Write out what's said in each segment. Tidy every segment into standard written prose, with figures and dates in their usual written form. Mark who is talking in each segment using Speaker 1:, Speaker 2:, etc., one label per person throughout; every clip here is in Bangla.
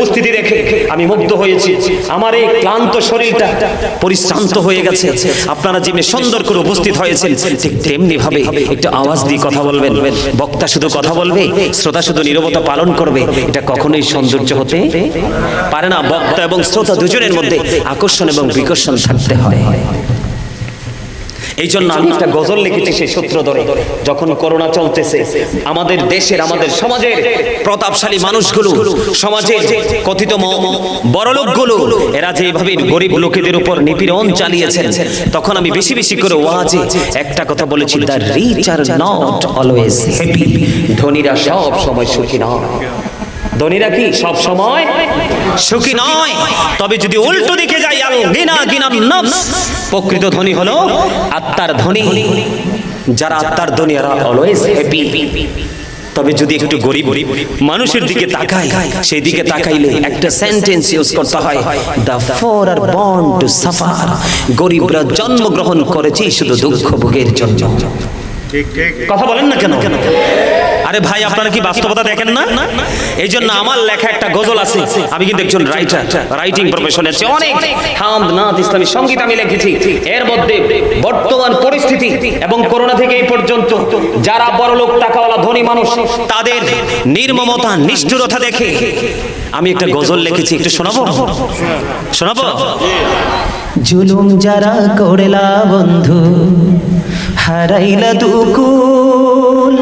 Speaker 1: উপস্থিতি রেখে আমি মুগ্ধ হয়েছি। আমার এই ক্লান্ত শরীরটা পরিশ্রান্ত হয়ে গেছে। আপনারা যেমনি সুন্দর করে উপস্থিত হয়েছেন, ঠিক তেমনি ভাবে একটু আওয়াজ দিয়ে কথা বলবেন। বক্তা শুধু কথা বলবে, শ্রোতা শুধু নীরবতা পালন করবে, এটা কখনোই সৌন্দর্য হতে পারে না। বক্তা এবং শ্রোতা দুজনের মধ্যে আকর্ষণ এবং বিকর্ষণ থাকতে হয়। এই জন্য আমি একটা গজল লিখেছি সেই সূত্র ধরে। যখন করোনা চলতেছে, আমাদের দেশের, আমাদের সমাজের প্রতাপশালী মানুষগুলো, সমাজের কথিত বড়লোকগুলো, এরা যেভাবে গরিব লোকেদের উপর নিপীড়ন চালিয়েছেন, তখন আমি বেশি বেশি করে ওয়াজে একটা কথা বলেছি, the rich are not always happy. ধনীরা সব সময় সুখী নয়। ধনীরা কি সব সময় সুখী নয়। তবে যদি উল্টো দিকে যাই, আল গিনা গিনান নফস, প্রকৃত ধনী হলো আত্মার ধনী। যারা আত্মার ধনী এরা অলওয়েজ হ্যাপি। তবে যদি একটু গরিব মানুষের দিকে তাকাই, সেই দিকে তাকাইলে একটা সেন্টেন্স ইউজ করতে হয়, the four are born to suffer. গরিবরা জন্মগ্রহণ করেছে শুধু দুঃখ ভোগের জন্য। কথা বলেন না কেন? আরে ভাই, আপনারা কি বাস্তবতা দেখেন না? এই জন্য আমার লেখা একটা গজল আছে। আমি কিন্তু একজন রাইটার, রাইটিং প্রফেশনের চেয়ে অনেক হামদ, নাত, ইসলামী সঙ্গীত আমি লিখেছি। এর মধ্যে বর্তমান পরিস্থিতি এবং করোনা থেকে এই পর্যন্ত যারা বড়লোক, টাকাওয়ালা, ধনী মানুষ, তাদের নির্মমতা, নিষ্ঠুরতা দেখে আমি একটা গজল লিখেছি। একটু শোনাবো? শোনাবো?
Speaker 2: জুলুম যারা করলা বন্ধু, হারাইলা দুকুল,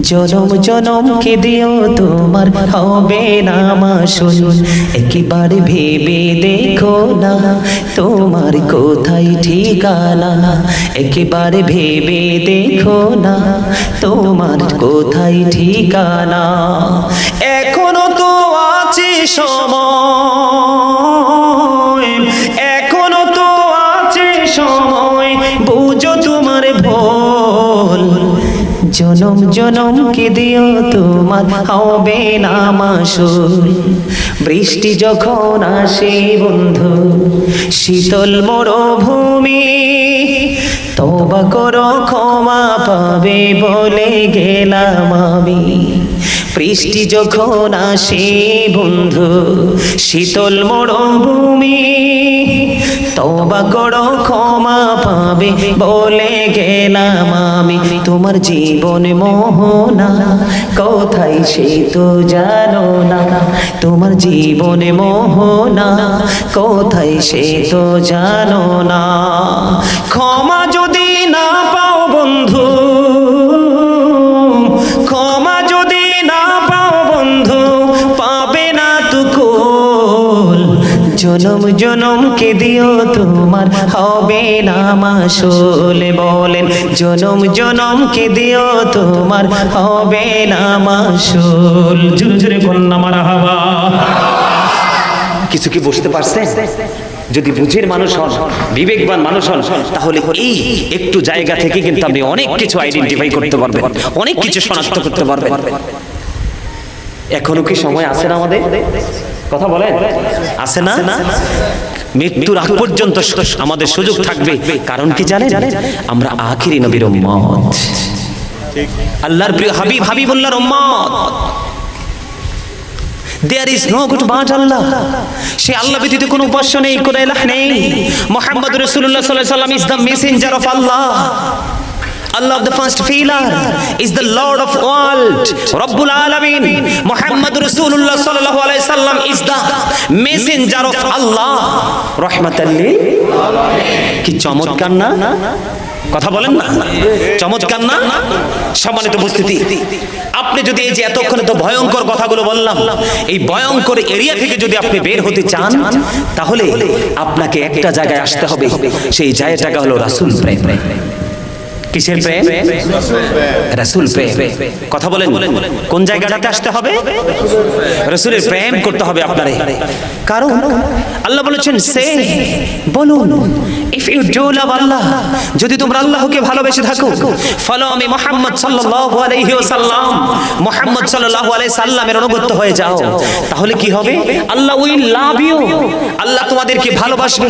Speaker 2: জনম জনমকে দিও তোমার হবে না মাসুল। একেবারে ভেবে দেখো না তোমার কোথায় ঠিকানা। একেবারে ভেবে দেখো না তোমার কোথায় ঠিকানা। এখনো তো আছে সময়, এখনো তো আছে সময়, বুঝো তোমার ভুল। জনম জনমকে দিও তোমার হবে না মাসুল। বৃষ্টি যখন আসে বন্ধু, শীতল মরুভূমি, তওবা করো ক্ষমা পাবে বলে গেলাম আমি। বৃষ্টি যখন আসে বন্ধু, শীতল মরুভূমি, তওবা করো ক্ষমা পাবে বলে গেলাম আমি। তোমার জীবন মোহনা কোথায় সে তো জানো না। তোমার জীবন মোহনা কোথায় সে তো জানো না। ক্ষমা যদি না পাও বন্ধু, ক্ষমা যদি না পাও বন্ধু, পাবে না তুকুল। জনম জনমকে দিও তোমার হবে না মাসুল। বলেন জনম জনমকে দিও তোমার হবে না মাসুল। জোরে জোরে কন্যা মারহাবা।
Speaker 1: কিছু কি বুঝতে পারছেন? যদি বুঝের মানুষ হন, বিবেকবান মানুষ হন, তাহলে এই একটু জায়গা থেকে কিন্তু আপনি অনেক কিছু আইডেন্টিফাই করতে পারবেন, অনেক কিছু শনাক্ত করতে পারবেন। এখনো কি সময় আছে না আমাদের? কথা বলেন, আছে না? মৃত্যুর আগ পর্যন্ত আমাদের সুযোগ থাকবে। কারণ কি জানেন? আমরা আখিরি নবীর উম্মত, আল্লাহর প্রিয় হাবিব, হাবিবুল্লাহর উম্মত। There is no good but Allah. সে আল্লাহ ব্যতীত কোনো উপাস্য নেই, কোনো ইলাহ নেই। মুহাম্মদ রাসূলুল্লাহ সাল্লাল্লাহু আলাইহি ওয়াসাল্লাম is the messenger of Allah. Allah of the first pillar is the Lord of world, Rabbul Alamin. Muhammad Rasulullah sallallahu alaihi wasallam is the messenger of Allah, rahmatan lil alamin. কি চমৎকার না? কথা বলেন না? চমৎকার না? সম্মানিত উপস্থিতি, আপনি যদি এই যে এতক্ষণে তো ভয়ঙ্কর কথাগুলো বললাম, এই ভয়ঙ্কর এরিয়া থেকে যদি আপনি বের হতে চান, তাহলে আপনাকে একটা জায়গায় আসতে হবে। সেই জায়গাটা হলো রাসূল প্রেম। কিসের প্রেম? রাসূল প্রেম। কথা বলেন, কোন জায়গাটাতে আসতে হবে? রাসূলের প্রেম করতে হবে আপনারে। কারণ আল্লাহ বলেছেন, সে বলুন, ইফ ইউ ডু লাভ আল্লাহ, যদি তোমরা আল্লাহকে ভালোবেসে থাকো, ফলো আমি মুহাম্মদ সাল্লাল্লাহু আলাইহি ওয়াসাল্লাম, মুহাম্মদ সাল্লাল্লাহু আলাইহি সাল্লামের অনুগত হয়ে যাও, তাহলে কি হবে? আল্লাহ উইল লাভ ইউ, আল্লাহ তোমাদেরকে ভালোবাসবে,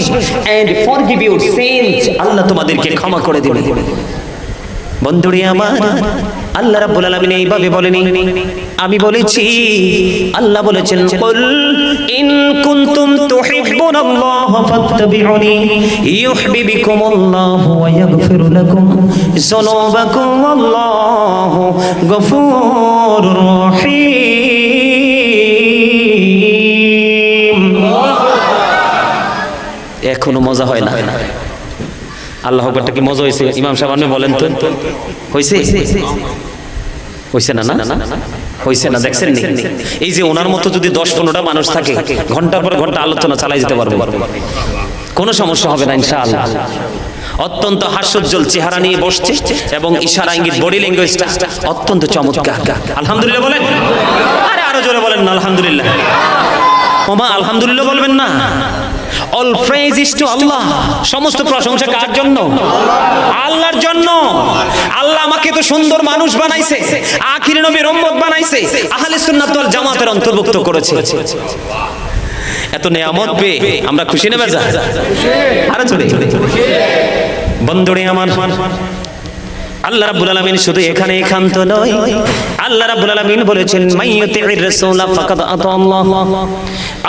Speaker 1: এন্ড ফরগিভ ইউর সিনস, আল্লাহ তোমাদেরকে ক্ষমা করে দিবে।
Speaker 2: বন্ধুরে আমার, আল্লাহ রাব্বুল আলামিন এইভাবে বলেনি, আমি বলেছি। আল্লাহ বলেছেন, কুল ইন কুনতুম তুহিব্বুনাল্লাহ ফাত্তাবিউনি ইউহিব্বুকুমুল্লাহু ওয়া ইয়াগফির লাকুম যুনুবাকুম আল্লাহু গফুরুর রহিম। এখনো মজা হয় না? আল্লাহ আকবারটা কি মজা হয়েছে? ইমাম সাহেব আপনি বলেন তো, হয়েছে? হয়েছে না? না হয়েছে না? দেখছেন নি? এই যে ওনার মতো যদি 10-15টা মানুষ থাকে, ঘন্টার পর ঘন্টা আলোচনা চালাই যেতে পারবে, কোনো সমস্যা হবে না ইনশাআল্লাহ। অত্যন্ত হাস্যোজ্জ্বল চেহারা নিয়ে বসছে এবং ইশারা ইঙ্গিত বডি ল্যাঙ্গুয়েজটা অত্যন্ত চমৎকার। আলহামদুলিল্লাহ বলেন। আরে আরো জোরে বলেন না আলহামদুলিল্লাহ। ওমা আলহামদুলিল্লাহ বলবেন না? অল প্রেজ ইজ টু আল্লাহ। সমস্ত প্রশংসা কার জন্য? আল্লাহর জন্য। আল্লাহ আমাকে তো সুন্দর মানুষ বানাইছে, আখির নবীর উম্মত বানাইছে, আহলে সুন্নাত ওয়াল জামাতের অন্তর্ভুক্ত করেছে। এত নিয়ামত পেয়ে আমরা খুশি না বেজা? আরে চলে বন্ধুরে আমার, আল্লাহ রাব্বুল আলামিন শুধু এখানে একান্ত নয়, আল্লাহ রাব্বুল আলামিন বলেছেন মাইয়ুতির রাসূলা ফাকাদ আতা আল্লাহ।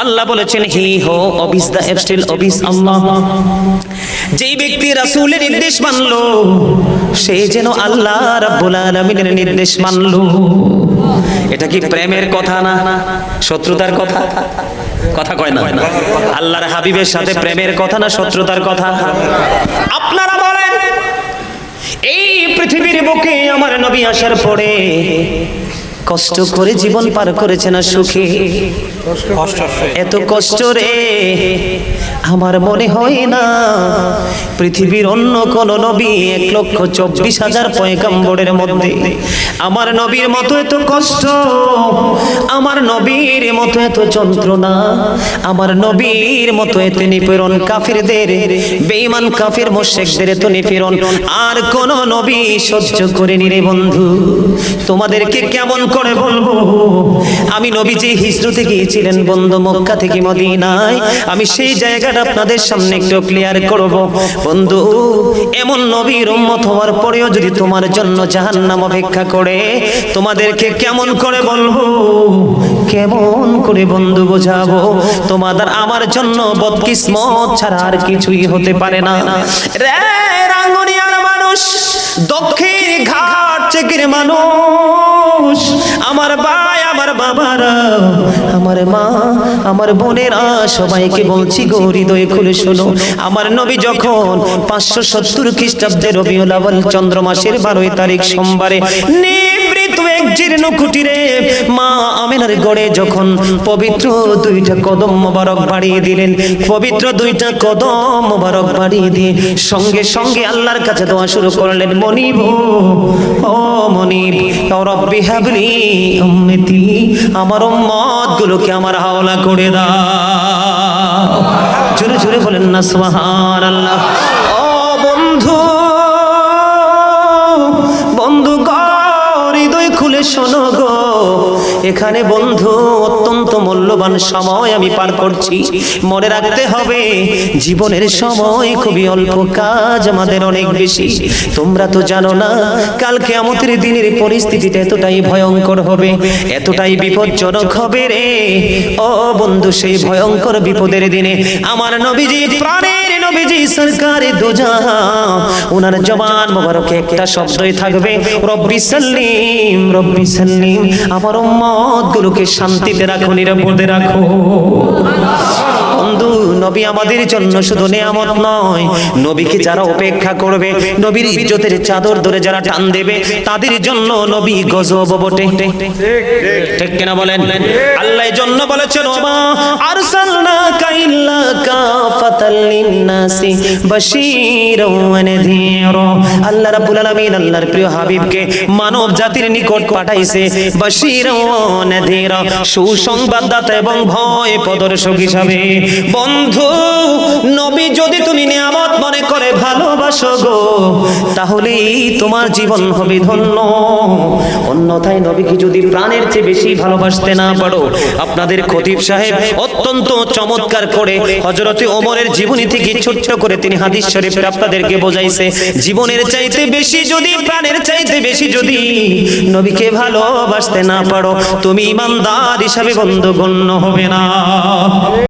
Speaker 2: আল্লাহ বলেছেন হি হো অবিস দা এবস্টিল অবিস আল্লাহ। যেই ব্যক্তি রাসূলের নির্দেশ মানলো সে যেন আল্লাহ রাব্বুল আলামিনের নির্দেশ মানলো। এটা কি প্রেমের কথা না শত্রুতার কথা? কথা কয় না? আল্লাহর হাবিবের সাথে প্রেমের কথা না শত্রুতার কথা? আপনারা বলেন, এই পৃথিবীর বুকে আমার নবী আসার পরে কষ্ট করে জীবন পার করেছে না সুখে? এত কষ্ট রে আমার মনে হয় না পৃথিবীর অন্য কোন নবী 1,24,000 পয়গম্বরের মধ্যে আমার নবীর মতো এত কষ্ট, আমার নবীর মতো এত যন্ত্রণা, আমার নবীর মতো এত নিপীড়ন, কাফিরদের বেঈমান কাফির মুশরিকদের এত নিপীড়ন আর কোন নবী সহ্য করেনি রে বন্ধু। তোমাদেরকে কেমন করে বলবো? আমি নবী যে হিজরতে গিয়েছিলেন বন্ধু মক্কা থেকে মদিনায়, আমি সেই জায়গাটা আপনাদের সামনে একটু ক্লিয়ার করব। বন্ধু, এমন নবীর উম্মত হওয়ার পরেও যদি তোমার জন্য জাহান্নাম অপেক্ষা করে, তোমাদেরকে কেমন করে বলবো, কেমন করে বন্ধু বোঝাবো? তোমাদের আমার জন্য বদকিসমত ছাড়া আর কিছুই হতে পারে না রে রাঙ্গুনিয়ার মানুষ, দক্ষিণ ঘাট চেকের মানুষ, আমার ভাই, আমার বাবারা, আমার মা, আমার বোনেরা, সবাইকে বলছি গো হৃদয়ে খুলে শোনো। আমার নবী যখন 570 খ্রিস্টাব্দে রবিউল আউয়াল চন্দ্র মাসের 12 তারিখ সোমবারে নিভৃত এক জীর্ণ কুটিরে মা আমিনার গড়ে যখন পবিত্র 2টা কদম মোবারক বাড়িয়ে দিলেন, পবিত্র 2টা কদম মোবারক বাড়িয়ে দিয়ে সঙ্গে সঙ্গে আল্লাহর কাছে দোয়া শুরু করলেন, মনিব ও মনিব ও রব্বি হাবলি উম্মতি, আমার উম্মত গুলোকে আমার হাওলা করে দাও। জোরে জোরে বলেন না সুবহানাল্লাহ। ও বন্ধু, বন্ধু হৃদয় খুলে শোনো গো, এখানে বন্ধু অত্যন্ত মূল্যবান সময় আমি পার করছি। মনে রাখতে হবে জীবনের সময় খুবই অল্প, কাজ আমাদের অনেক বেশি। তোমরা তো জানো না কাল কিয়ামতের দিনের পরিস্থিতিটা এতটাই ভয়ঙ্কর হবে, এতটাই বিপজ্জনক হবে রে ও বন্ধু। সেই ভয়ঙ্কর বিপদের দিনে আমার নবীজি, প্রাণের নবীজি সরকারে দুজাহান, ওনার জবান মোবারকে একটা শব্দই থাকবে, রব্বি সাল্লিম রব্বি সাল্লিম। আমার উম্মত গুলোকে শান্তিতে রাখো, নিরাপদে রাখো। বন্ধু, নবী আমাদের জন্য শুধু নিয়ামত নয়, নবীকে যারা উপেক্ষা করবে, নবীর ইজ্জতের চাদর ধরে যারা টান দেবে, তাদের জন্য নবী গজব বটে। ঠিক কিনা বলেন? আল্লাহ জন্য বলেছেন, ওমা আরসালনাকা ইল্লা কাফাতাল লিন্নাসি বাশীরাও ওয়া নাযীরা। আল্লাহ রাব্বুল আলামিন আল্লাহর প্রিয় হাবিবকে মানব জাতির নিকট পাঠাইছে বাশীরাও ওয়া নাযীরা, সুসংবাদদাতা এবং ভয় প্রদর্শক হিসাবে। বন্ধু,
Speaker 1: বন্ধু, নবী যদি তুমি নিয়ামত মনে করে ভালোবাসো গো, তাহলেই তোমার জীবন হবে ধন্য। অন্যথায় নবীকে যদি প্রাণের চেয়ে বেশি ভালোবাসতে না পারো, আপনাদের খতিব সাহেব অত্যন্ত চমৎকার করে হযরতে ওমরের জীবনী থেকে ছোট্ট করে তিনি হাদিস শরীফ আপনাদেরকে বোঝাইছে, জীবনের চাইতে বেশি যদি, প্রাণের চাইতে বেশি যদি নবীকে ভালোবাসতে না পারো, তুমি ইমানদার হিসাবে বন্ধু গণ্য হবে না।